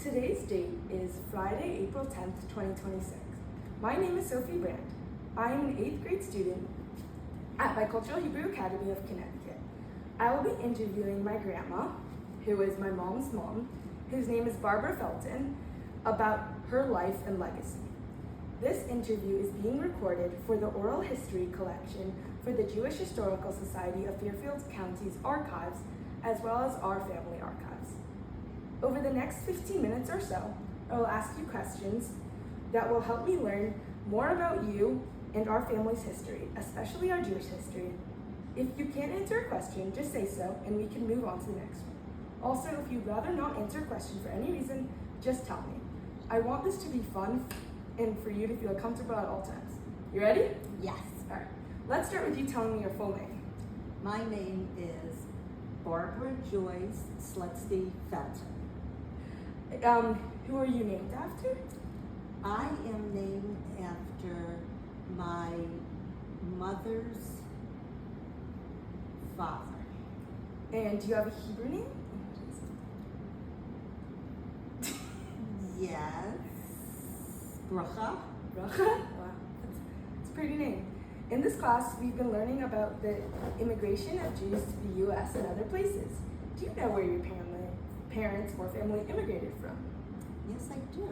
Today's date is Friday, April 10th, 2026. My name is Sophie Brand. I am an 8th grade student at Bicultural Hebrew Academy of Connecticut. I will be interviewing my grandma, who is my mom's mom, whose name is Barbara Felton, about her life and legacy. This interview is being recorded for the oral history collection for the Jewish Historical Society of Fairfield County's archives, as well as our family archives. Over the next 15 minutes or so, I will ask you questions that will help me learn more about you and our family's history, especially our Jewish history. If you can't answer a question, just say so and we can move on to the next one. Also, if you'd rather not answer a question for any reason, just tell me. I want this to be fun and for you to feel comfortable at all times. You ready? Yes. All right. Let's start with you telling me your full name. My name is Barbara Joyce Slutsky Felton. Who are you named after? I am named after my mother's father. And do you have a Hebrew name? Yes. Bracha. Bracha? Wow, that's a pretty name. In this class, we've been learning about the immigration of Jews to the U.S. and other places. Do you know where your parents or family immigrated from? Yes, I do.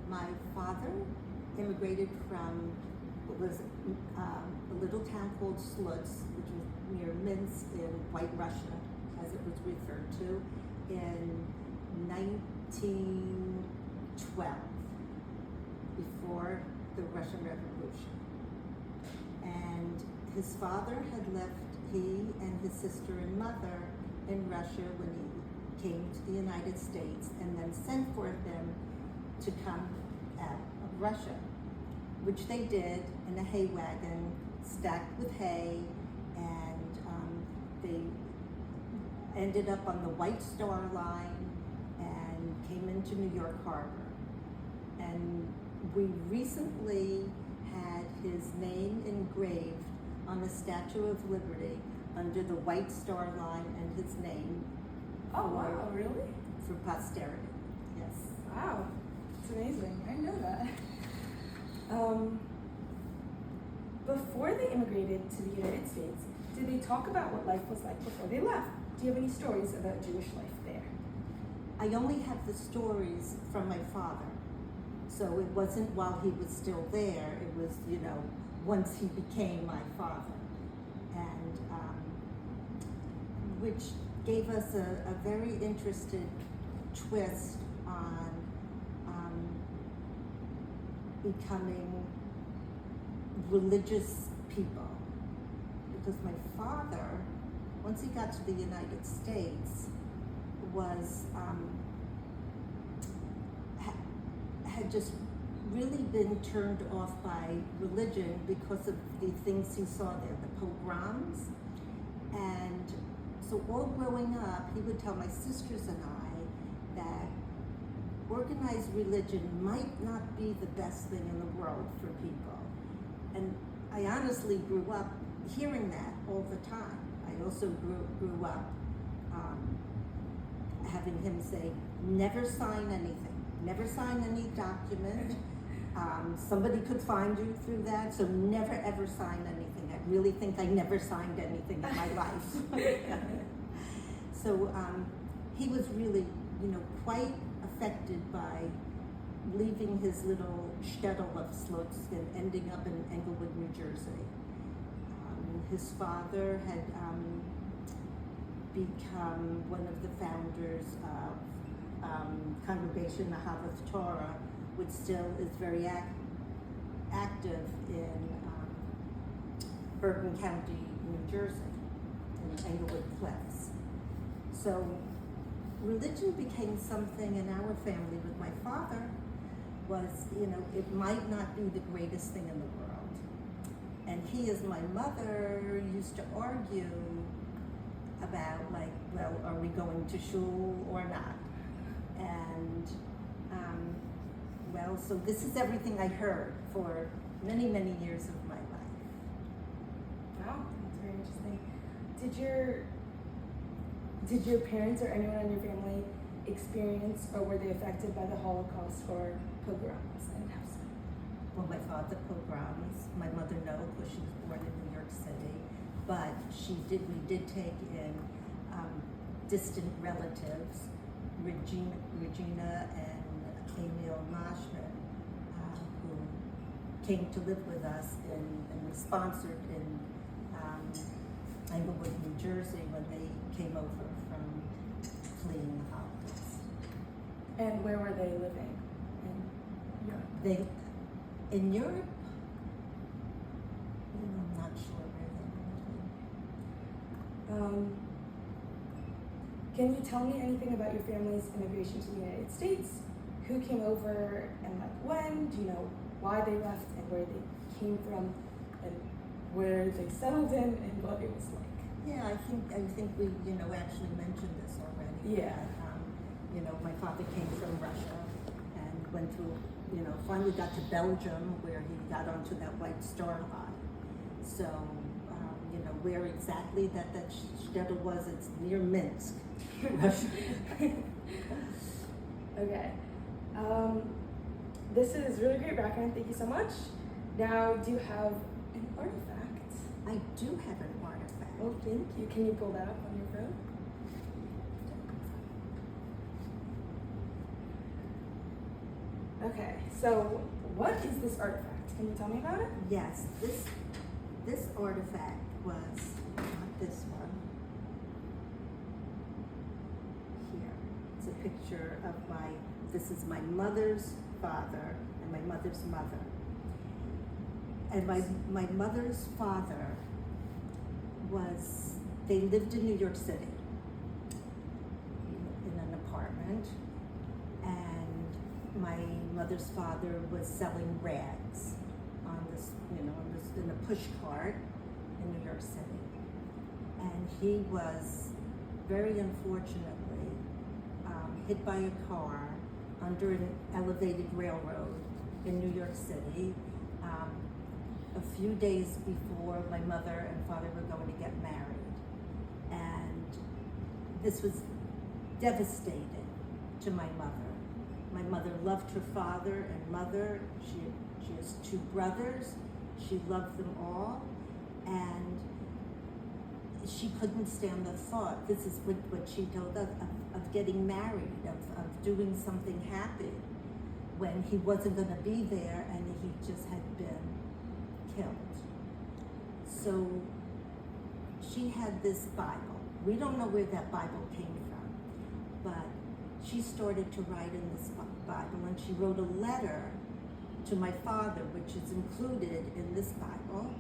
My father immigrated from what was a little town called Slutsk, which was near Minsk in White Russia, as it was referred to, in 1912, before the Russian Revolution. And his father had left he and his sister and mother in Russia when he came to the United States, and then sent for them to come out of Russia, which they did in a hay wagon stacked with hay, and they ended up on the White Star Line and came into New York Harbor. And we recently had his name engraved on the Statue of Liberty under the White Star Line, and his name. Oh, wow, really? For posterity, yes. Wow, it's amazing. I know that. Before they immigrated to the United States, did they talk about what life was like before they left? Do you have any stories about Jewish life there? I only have the stories from my father. So it wasn't while he was still there, it was, once he became my father. And which gave us a very interesting twist on becoming religious people. Because my father, once he got to the United States, was had just really been turned off by religion because of the things he saw there, the pogroms. And so all growing up, he would tell my sisters and I that organized religion might not be the best thing in the world for people. And I honestly grew up hearing that all the time. I also grew up having him say, never sign anything, never sign any document. Somebody could find you through that, so never ever sign anything. I really think I never signed anything in my life. So he was really, quite affected by leaving his little shtetl of Slutsk and ending up in Englewood, New Jersey. His father had become one of the founders of Congregation Ahavath Torah, which still is very active in Bergen County, New Jersey, in Englewood Cliffs. So religion became something in our family with my father was, it might not be the greatest thing in the world. And he, as my mother, used to argue about, are we going to shul or not? And, so this is everything I heard for many, many years of my life. Wow, that's very interesting. Did your parents or anyone in your family experience or were they affected by the Holocaust or pogroms, and how so? Well, my father pogroms. My mother no, because she was born in New York City. But we did take in distant relatives, Regina and Emil Mashman, who came to live with us and were sponsored in Englewood, New Jersey, when they came over from fleeing the Holocaust. And where were they living in Europe? In Europe, I'm not sure where they were living. Can you tell me anything about your family's immigration to the United States? Who came over and like when? Do you know why they left and where they came from and where they settled in and what it was like? Yeah, I think we actually mentioned this already. Yeah. My father came from Russia and went through, finally got to Belgium where he got onto that White Star Line. So, where exactly that shtetl was, it's near Minsk, Russia. Okay. This is really great background. Thank you so much. Now, do you have an artifact? I do have an artifact. Oh, thank you. Can you pull that up on your phone? Okay, so what is this artifact? Can you tell me about it? Yes, this artifact was not this one. Here, it's a picture of this is my mother's father and my mother's mother. And my mother's father they lived in New York City in an apartment, and my mother's father was selling rags on this in a push cart in New York City. And he was very unfortunately hit by a car under an elevated railroad in New York City a few days before my mother and father were going to get married. And this was devastating to my mother. My mother loved her father and mother. She has two brothers. She loved them all. And she couldn't stand the thought, this is what she told us, of getting married, of doing something happy when he wasn't going to be there and he just had been killed. So she had this Bible. We don't know where that Bible came from, but she started to write in this Bible, and she wrote a letter to my father, which is included in this Bible,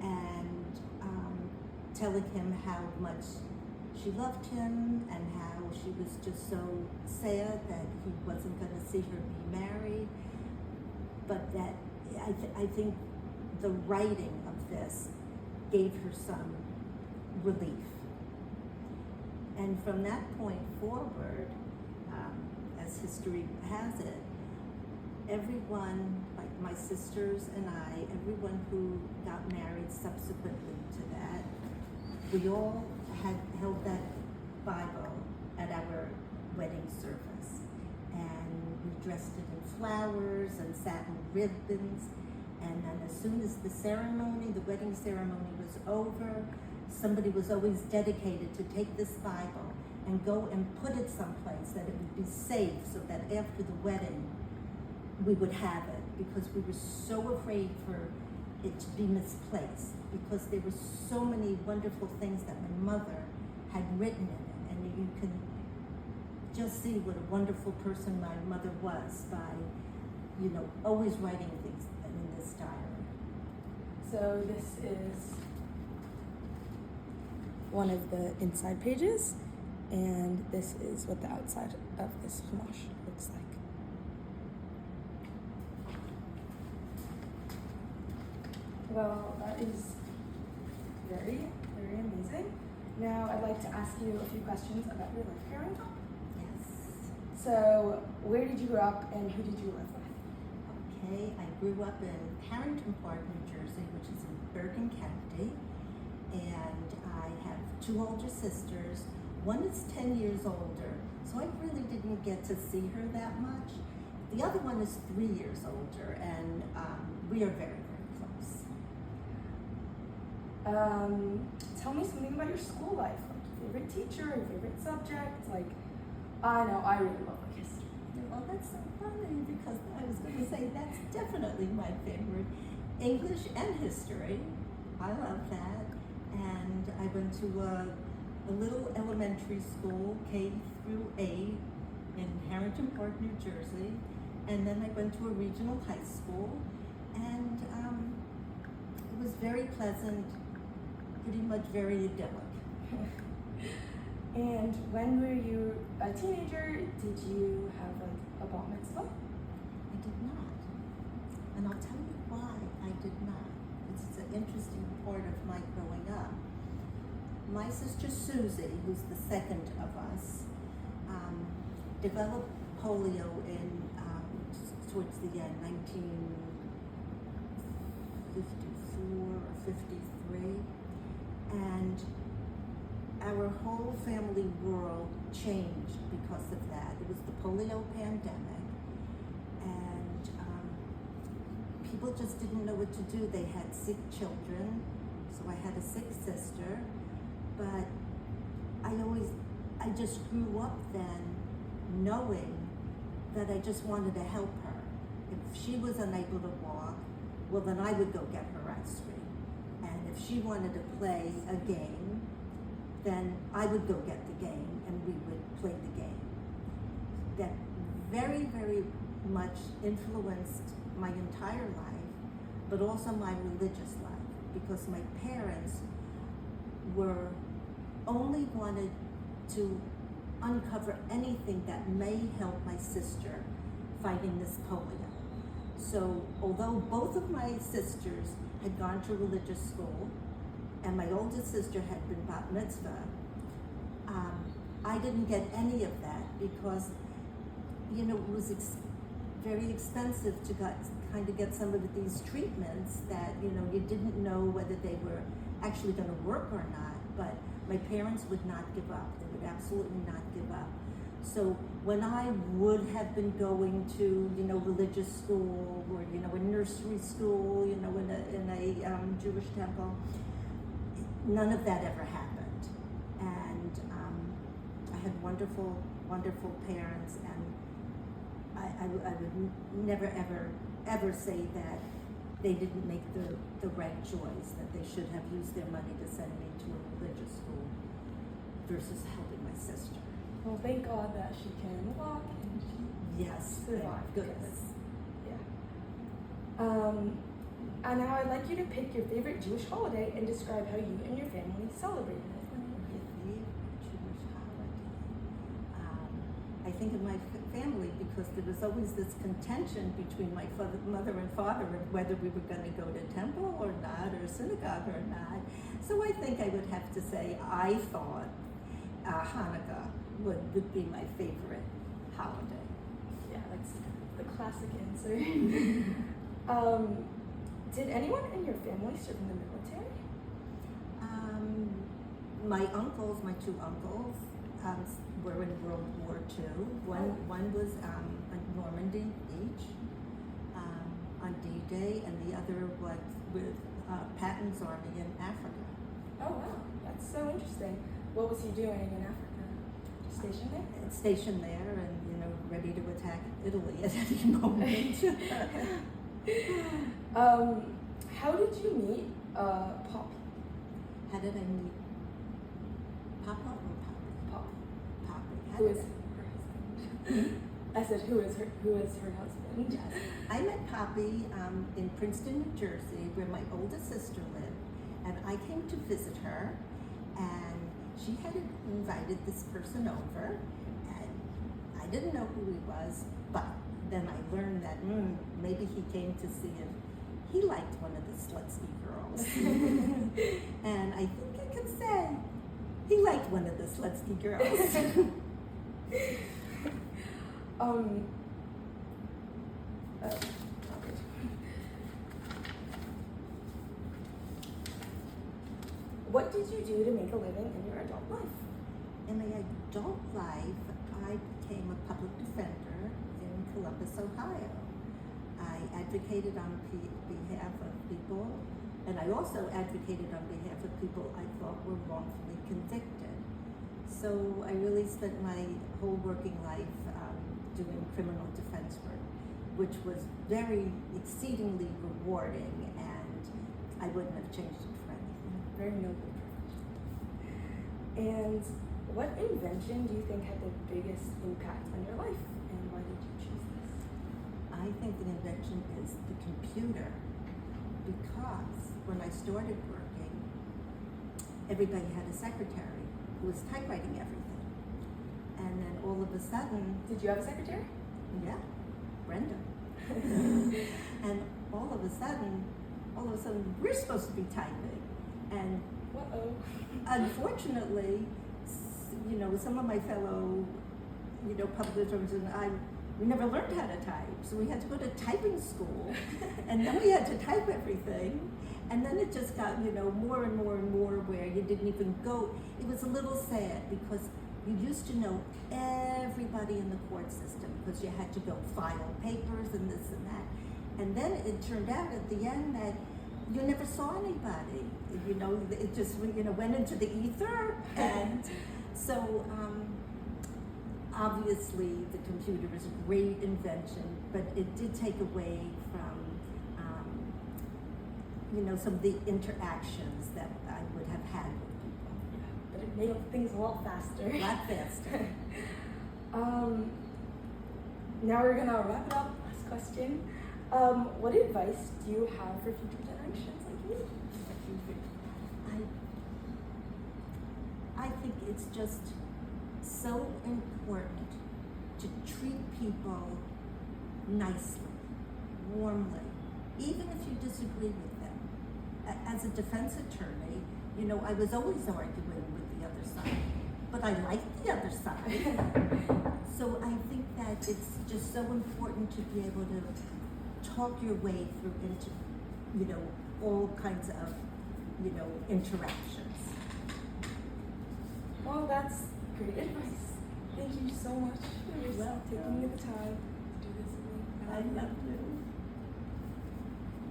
and telling him how much she loved him and how she was just so sad that he wasn't going to see her be married. But that I think the writing of this gave her some relief. And from that point forward, as history has it, everyone, like my sisters and I, everyone who got married subsequently to that, we all had held that Bible at our wedding service. And we dressed it in flowers and satin ribbons. And then as soon as the wedding ceremony was over, somebody was always dedicated to take this Bible and go and put it someplace that it would be safe, so that after the wedding, we would have it, because we were so afraid for it to be misplaced, because there were so many wonderful things that my mother had written in it, and you can just see what a wonderful person my mother was by, always writing things in this diary. So this is one of the inside pages, and this is what the outside of this homage looks like. Well, that is very, very amazing. Now I'd like to ask you a few questions about your life growing up. Yes. So, where did you grow up and who did you live with? Okay, I grew up in Harrington Park, New Jersey, which is in Bergen County, and I have two older sisters. One is 10 years older, so I really didn't get to see her that much. The other one is 3 years older, and we are very, very close. Tell me something about your school life, like your favorite teacher, your favorite subject. Like, I know I really love like history. Well, that's so funny because I was going to say that's definitely my favorite. English and history. I love that. And I went to a little elementary school, K through 8, in Harrington Park, New Jersey. And then I went to a regional high school. And it was very pleasant, pretty much very idyllic. And when were you a teenager, did you have like a bar mitzvah? I did not. And I'll tell you why I did not. It's an interesting part of my growing up. My sister Susie, who's the second of us, developed polio in towards the end, 1954 or 53. And our whole family world changed because of that. It was the polio pandemic, and people just didn't know what to do. They had sick children, so I had a sick sister, but I just grew up then knowing that I just wanted to help her. If she was unable to walk, well then I would go get her ice cream. And if she wanted to play a game, then I would go get the game and we would play the game. That very, very much influenced my entire life, but also my religious life, because my parents were only wanted to uncover anything that may help my sister fighting this polio. So although both of my sisters had gone to religious school, and my oldest sister had been bat mitzvah, I didn't get any of that because, it was very expensive to kind of get some of these treatments that, you didn't know whether they were actually going to work or not, but my parents would not give up. They would absolutely not give up. So when I would have been going to, religious school or, a nursery school, in a Jewish temple, none of that ever happened. And I had wonderful, wonderful parents, and I would never, ever say that they didn't make the right choice, that they should have used their money to send me to a religious school versus helping my sister. Well, thank God that she can walk and she survived. Thank goodness. Yeah. And now I'd like you to pick your favorite Jewish holiday and describe how you and your family celebrate it. Jewish holiday. I think of my family because there was always this contention between my mother and father of whether we were going to go to temple or not, or synagogue or not. So I think I would have to say I thought Hanukkah would be my favorite holiday. Yeah, that's the classic answer. Did anyone in your family serve in the military? My uncles, my two uncles, were in World War II. One was on Normandy Beach on D-Day, and the other was with Patton's army in Africa. Oh wow, that's so interesting. What was he doing in Africa? Stationed there? Stationed there, and ready to attack Italy at any moment. How did you meet Poppy? How did I meet Papa or Poppy? Poppy. Poppy. Who is her husband? I said, who is her husband? Yes. I met Poppy in Princeton, New Jersey, where my oldest sister lived, and I came to visit her, and she had invited this person over, and I didn't know who he was, but then I learned that maybe he came to see if he liked one of the Slutsky girls. And I think I can say he liked one of the Slutsky girls. What did you do to make a living in your adult life? in my adult life, I became a public defender in Columbus, Ohio. I advocated on behalf of people, and I also advocated on behalf of people I thought were wrongfully convicted. So I really spent my whole working life doing criminal defense work, which was very exceedingly rewarding, and I wouldn't have changed it for anything. Very noble profession. And what invention do you think had the biggest impact on your life, and why did you choose this? I think the invention is the computer, because when I started working, everybody had a secretary who was typewriting everything. And then all of a sudden... Did you have a secretary? Yeah, Brenda. And all of a sudden, we're supposed to be typing. And unfortunately, some of my fellow, publishers and I, we never learned how to type. So we had to go to typing school, and then we had to type everything. And then it just got, more and more and more where you didn't even go. It was a little sad because you used to know everybody in the court system because you had to go file papers and this and that. And then it turned out at the end that you never saw anybody. It just went into the ether. And so obviously the computer is a great invention, but it did take away from some of the interactions that I would have had with people. Yeah, but it made things a lot faster. A lot faster. Now we're gonna wrap it up. Last question. What advice do you have for future generations like me? I think it's just so important to treat people nicely, warmly, even if you disagree with them. As a defense attorney, I was always arguing with the other side, but I liked the other side. So I think that it's just so important to be able to talk your way through into, all kinds of, interactions. Well, that's great advice. Thank you so much for taking the time to do this with me. I love you.